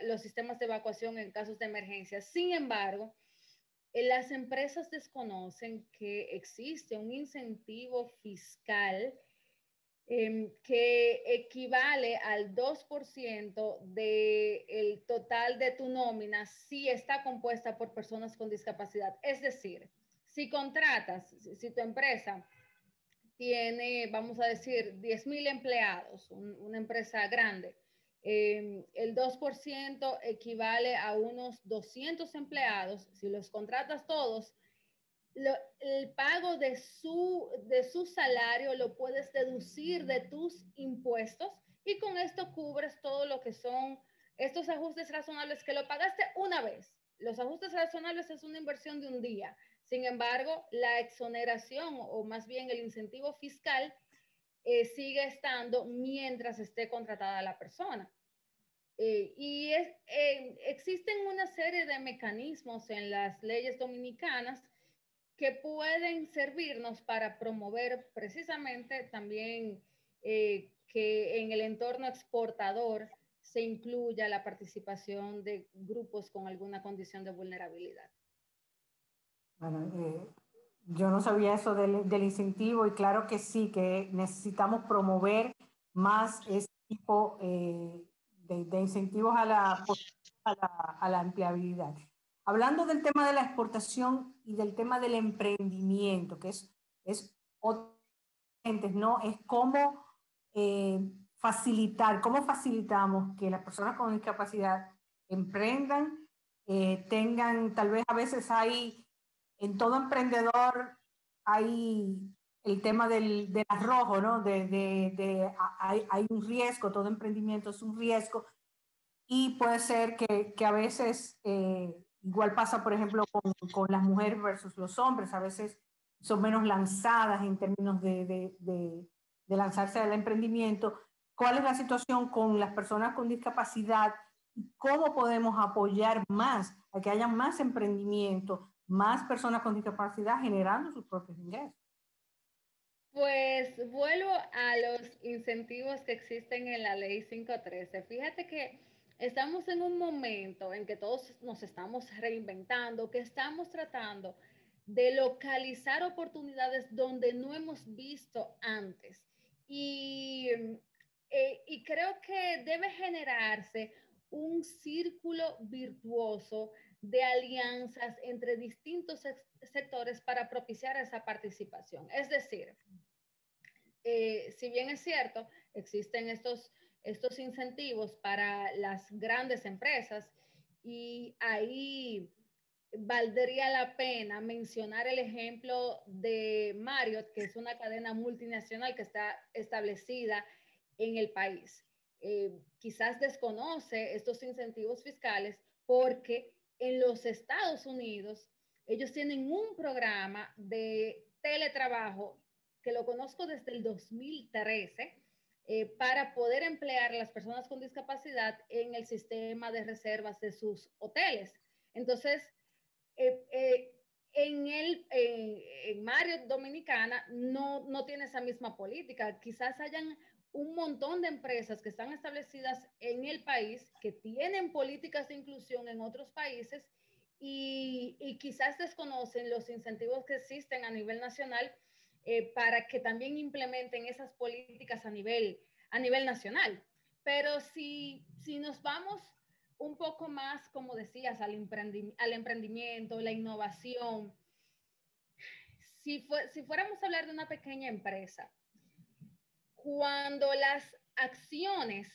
los sistemas de evacuación en casos de emergencia. Sin embargo, las empresas desconocen que existe un incentivo fiscal que equivale al 2% del total de tu nómina si está compuesta por personas con discapacidad. Es decir, si contratas, si tu empresa tiene, vamos a decir, 10,000 empleados, una empresa grande, el 2% equivale a unos 200 empleados. Si los contratas todos, el pago de su salario lo puedes deducir de tus impuestos, y con esto cubres todo lo que son estos ajustes razonables que lo pagaste una vez. Los ajustes razonables es una inversión de un día. Sin embargo, la exoneración o más bien el incentivo fiscal sigue estando mientras esté contratada la persona. Existen una serie de mecanismos en las leyes dominicanas que pueden servirnos para promover precisamente también que en el entorno exportador se incluya la participación de grupos con alguna condición de vulnerabilidad. Bueno, yo no sabía eso del incentivo, y claro que sí, que necesitamos promover más ese tipo de incentivos a la empleabilidad. Hablando del tema de la exportación y del tema del emprendimiento, que es otro, ¿no? Es cómo cómo facilitamos que las personas con discapacidad emprendan, tengan, tal vez a veces en todo emprendedor hay el tema del arrojo, ¿no? Hay un riesgo, todo emprendimiento es un riesgo, y puede ser que a veces, igual pasa, por ejemplo, con las mujeres versus los hombres, a veces son menos lanzadas en términos de lanzarse al emprendimiento. ¿Cuál es la situación con las personas con discapacidad? ¿Cómo podemos apoyar más a que haya más emprendimiento, más personas con discapacidad generando sus propios ingresos? Pues vuelvo a los incentivos que existen en la ley 513. Fíjate que estamos en un momento en que todos nos estamos reinventando, que estamos tratando de localizar oportunidades donde no hemos visto antes. Y creo que debe generarse un círculo virtuoso de alianzas entre distintos sectores para propiciar esa participación. Es decir, si bien es cierto, existen estos incentivos para las grandes empresas, y ahí valdría la pena mencionar el ejemplo de Marriott, que es una cadena multinacional que está establecida en el país. Quizás desconoce estos incentivos fiscales porque en los Estados Unidos ellos tienen un programa de teletrabajo que lo conozco desde el 2013, para poder emplear a las personas con discapacidad en el sistema de reservas de sus hoteles. Entonces, en Marriott Dominicana no tiene esa misma política. Quizás hayan un montón de empresas que están establecidas en el país que tienen políticas de inclusión en otros países, y quizás desconocen los incentivos que existen a nivel nacional, para que también implementen esas políticas a nivel nacional. Pero si nos vamos un poco más, como decías, al emprendimiento, la innovación, si fuéramos a hablar de una pequeña empresa, cuando las acciones,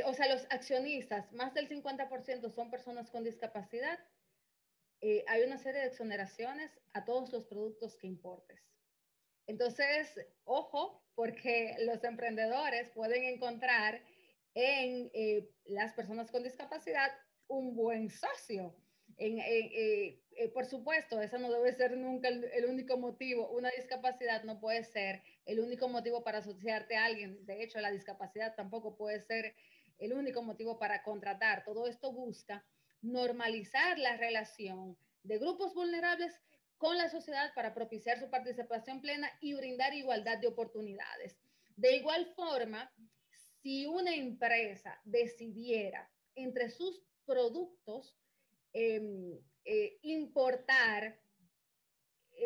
o sea, los accionistas, más del 50% son personas con discapacidad, hay una serie de exoneraciones a todos los productos que importes. Entonces, ojo, porque los emprendedores pueden encontrar en las personas con discapacidad un buen socio. Por supuesto, ese no debe ser nunca el único motivo. Una discapacidad no puede ser el único motivo para asociarte a alguien. De hecho, la discapacidad tampoco puede ser el único motivo para contratar. Todo esto busca normalizar la relación de grupos vulnerables con la sociedad para propiciar su participación plena y brindar igualdad de oportunidades. De igual forma, si una empresa decidiera entre sus productos importar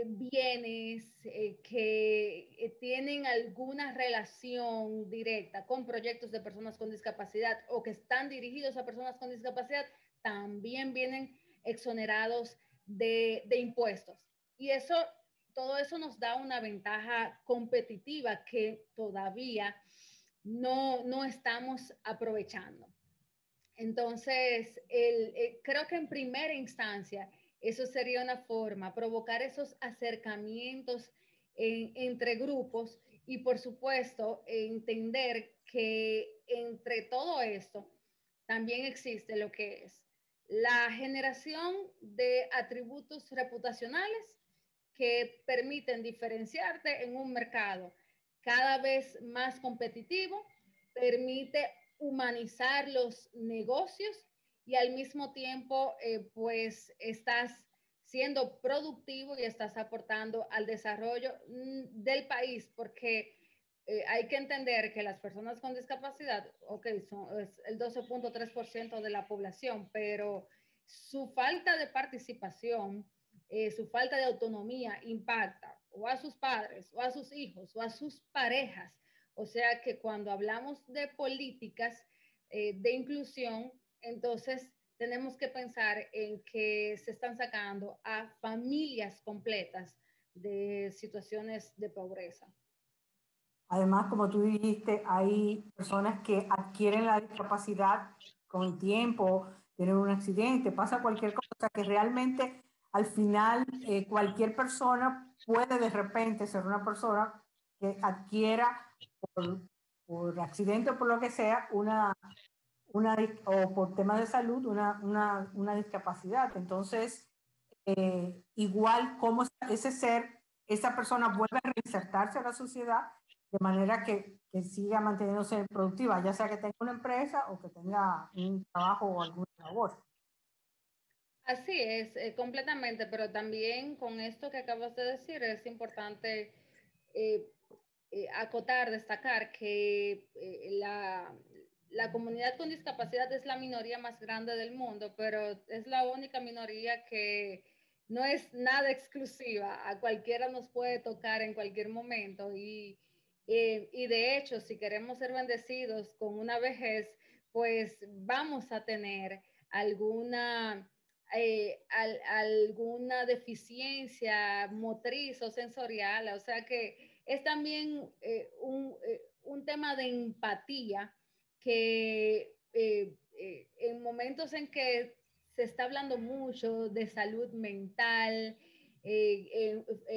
bienes que tienen alguna relación directa con proyectos de personas con discapacidad o que están dirigidos a personas con discapacidad, también vienen exonerados de impuestos. Y todo eso nos da una ventaja competitiva que todavía no estamos aprovechando. Entonces, creo que en primera instancia, eso sería una forma, provocar esos acercamientos entre grupos, y por supuesto, entender que entre todo esto también existe lo que es la generación de atributos reputacionales que permiten diferenciarte en un mercado cada vez más competitivo, permite humanizar los negocios, y al mismo tiempo pues estás siendo productivo y estás aportando al desarrollo del país, porque hay que entender que las personas con discapacidad, es el 12.3% de la población, pero su falta de participación, su falta de autonomía impacta o a sus padres, o a sus hijos, o a sus parejas. O sea que cuando hablamos de políticas de inclusión, entonces tenemos que pensar en que se están sacando a familias completas de situaciones de pobreza. Además, como tú dijiste, hay personas que adquieren la discapacidad con el tiempo, tienen un accidente, pasa cualquier cosa, o sea que realmente al final cualquier persona puede de repente ser una persona que adquiera por accidente o por lo que sea o por temas de salud una discapacidad. Entonces, igual como ese ser, esa persona vuelve a reinsertarse a la sociedad de manera que siga manteniéndose productiva, ya sea que tenga una empresa o que tenga un trabajo o alguna labor. Así es, completamente, pero también con esto que acabas de decir es importante acotar, destacar que la comunidad con discapacidad es la minoría más grande del mundo, pero es la única minoría que no es nada exclusiva, a cualquiera nos puede tocar en cualquier momento y de hecho, si queremos ser bendecidos con una vejez, pues vamos a tener alguna alguna deficiencia motriz o sensorial, o sea que es también un tema de empatía que en momentos en que se está hablando mucho de salud mental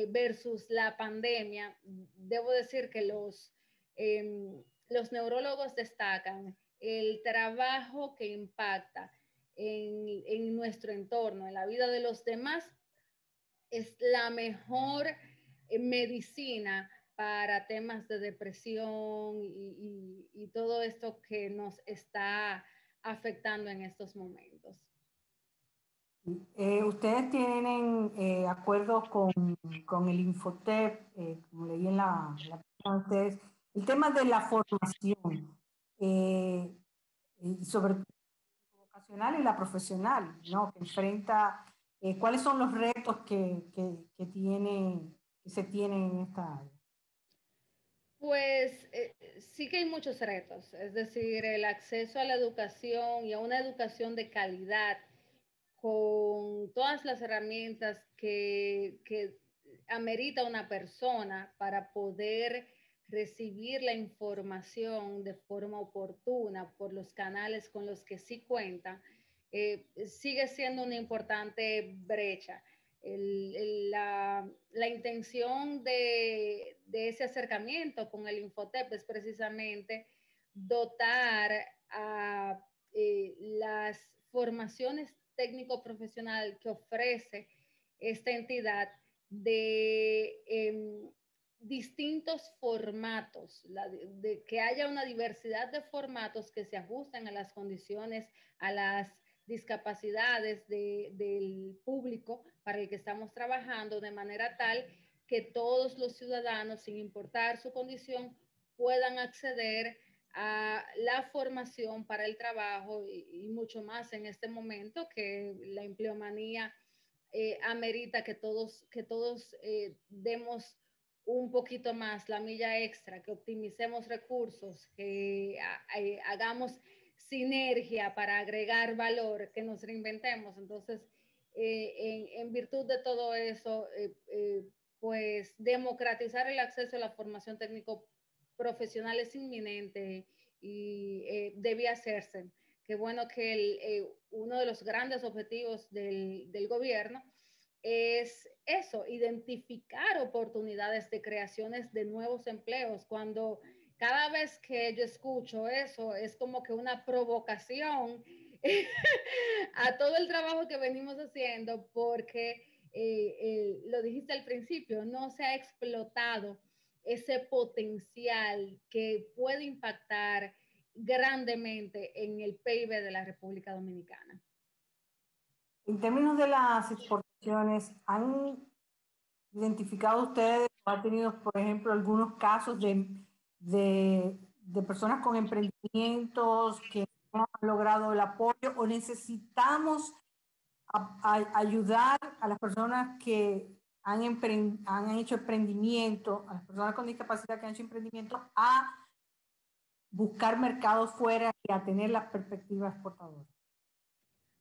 versus la pandemia, debo decir que los neurólogos destacan el trabajo que impacta en nuestro entorno, en la vida de los demás, es la mejor medicina para temas de depresión y todo esto que nos está afectando en estos momentos. Ustedes tienen acuerdos con el Infotep, como leí en la página de ustedes, el tema de la formación, sobre todo la vocacional y la profesional, ¿no? Que enfrenta, ¿cuáles son los retos que se tienen en esta área? Pues sí que hay muchos retos, es decir, el acceso a la educación y a una educación de calidad con todas las herramientas que amerita una persona para poder recibir la información de forma oportuna por los canales con los que sí cuenta, sigue siendo una importante brecha. La intención de ese acercamiento con el Infotep es precisamente dotar a las formaciones técnico-profesional que ofrece esta entidad de distintos formatos, de que haya una diversidad de formatos que se ajusten a las condiciones, a las discapacidades del público para el que estamos trabajando, de manera tal que todos los ciudadanos, sin importar su condición, puedan acceder a la formación para el trabajo y mucho más en este momento que la empleomanía amerita que todos demos un poquito más la milla extra, que optimicemos recursos, que hagamos sinergia para agregar valor, que nos reinventemos. Entonces, en virtud de todo eso, pues democratizar el acceso a la formación técnico profesional es inminente y debía hacerse. Qué bueno que uno de los grandes objetivos del gobierno es eso, identificar oportunidades de creaciones de nuevos empleos. Cuando cada vez que yo escucho eso, es como que una provocación a todo el trabajo que venimos haciendo, porque lo dijiste al principio, no se ha explotado ese potencial que puede impactar grandemente en el PIB de la República Dominicana. En términos de las exportaciones, ¿han identificado ustedes o han tenido, por ejemplo, algunos casos de de personas con emprendimientos que no han logrado el apoyo, o necesitamos ayudar a las personas que han hecho emprendimiento, a las personas con discapacidad que han hecho emprendimiento, a buscar mercados fuera y a tener la perspectiva exportadora?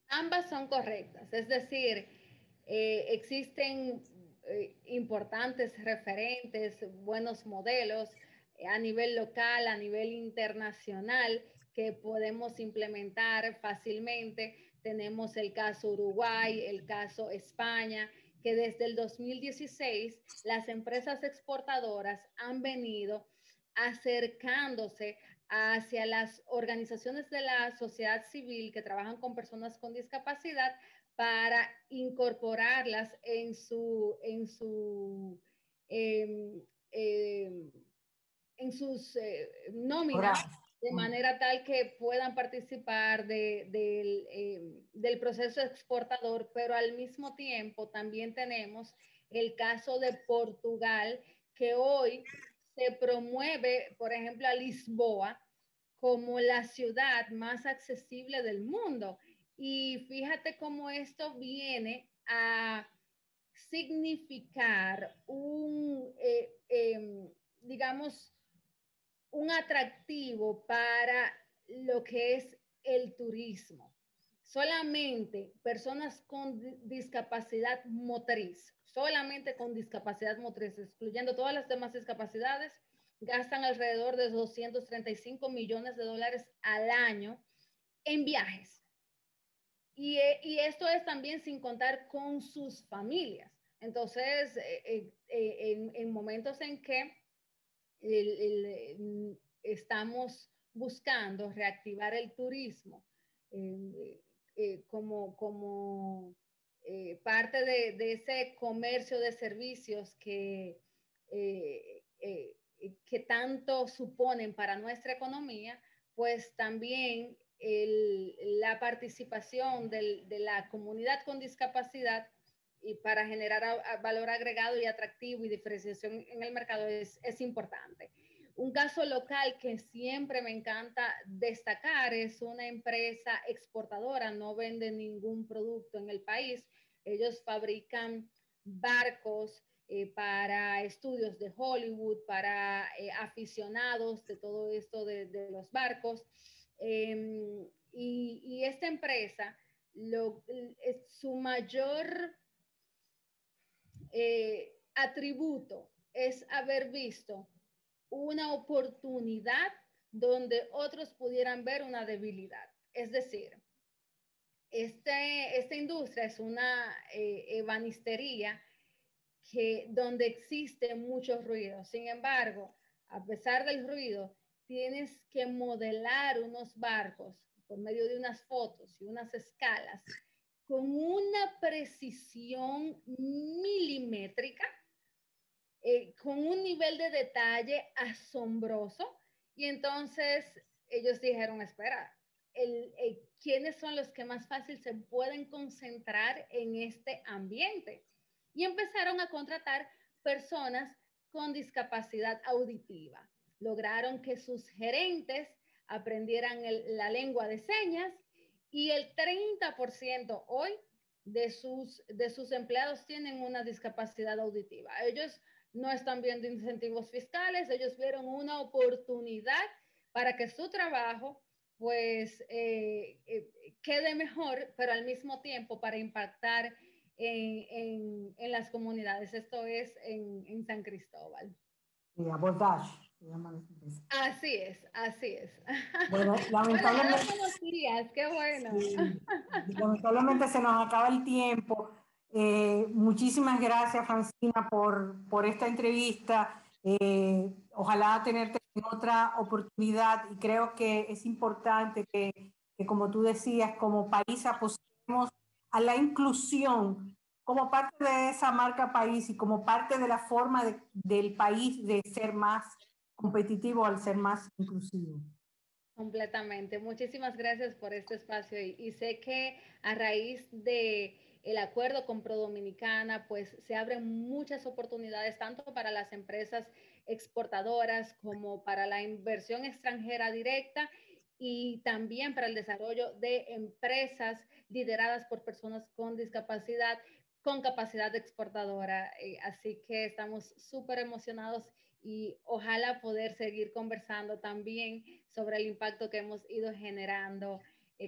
Ambas son correctas, es decir, existen importantes referentes, buenos modelos a nivel local, a nivel internacional, que podemos implementar fácilmente. Tenemos el caso Uruguay, el caso España, que desde el 2016 las empresas exportadoras han venido acercándose hacia las organizaciones de la sociedad civil que trabajan con personas con discapacidad para incorporarlas en sus nóminas, de manera tal que puedan participar del proceso exportador, pero al mismo tiempo también tenemos el caso de Portugal, que hoy se promueve, por ejemplo, a Lisboa como la ciudad más accesible del mundo. Y fíjate cómo esto viene a significar digamos, un atractivo para lo que es el turismo. Solamente personas con discapacidad motriz, solamente con discapacidad motriz, excluyendo todas las demás discapacidades, gastan alrededor de 235 millones de dólares al año en viajes. Y esto es también sin contar con sus familias. Entonces, en momentos en que estamos buscando reactivar el turismo como parte de ese comercio de servicios que tanto suponen para nuestra economía, pues también la participación de la comunidad con discapacidad y para generar valor agregado y atractivo y diferenciación en el mercado es importante. Un caso local que siempre me encanta destacar es una empresa exportadora, no vende ningún producto en el país. Ellos fabrican barcos para estudios de Hollywood, para aficionados de todo esto de los barcos. Y esta empresa, su mayor atributo es haber visto una oportunidad donde otros pudieran ver una debilidad. Es decir, esta industria es una ebanistería donde existe mucho ruido. Sin embargo, a pesar del ruido, tienes que modelar unos barcos por medio de unas fotos y unas escalas con una precisión milimétrica, con un nivel de detalle asombroso. Y entonces ellos dijeron, espera, ¿quiénes son los que más fácil se pueden concentrar en este ambiente? Y empezaron a contratar personas con discapacidad auditiva. Lograron que sus gerentes aprendieran la lengua de señas y el 30% hoy de sus empleados tienen una discapacidad auditiva. Ellos no están viendo incentivos fiscales, ellos vieron una oportunidad para que su trabajo pues quede mejor, pero al mismo tiempo para impactar en las comunidades. Esto es en San Cristóbal. Sí, Abordage. Así es, así es. Bueno, lamentablemente, bueno, no conocías, qué bueno. Sí, lamentablemente se nos acaba el tiempo. Muchísimas gracias, Francina, por esta entrevista. Ojalá tenerte en otra oportunidad, y creo que es importante que como tú decías, como país apostemos a la inclusión como parte de esa marca país y como parte de la forma del país de ser más competitivo al ser más inclusivo. Completamente. Muchísimas gracias por este espacio y sé que a raíz de el acuerdo con ProDominicana, pues se abren muchas oportunidades tanto para las empresas exportadoras como para la inversión extranjera directa y también para el desarrollo de empresas lideradas por personas con discapacidad, con capacidad exportadora. Así que estamos súper emocionados y ojalá poder seguir conversando también sobre el impacto que hemos ido generando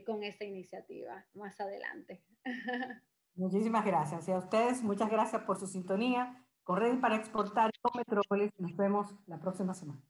con esta iniciativa más adelante. Muchísimas gracias. Y a ustedes, muchas gracias por su sintonía con Ready para Exportar y con Metrópolis. Nos vemos la próxima semana.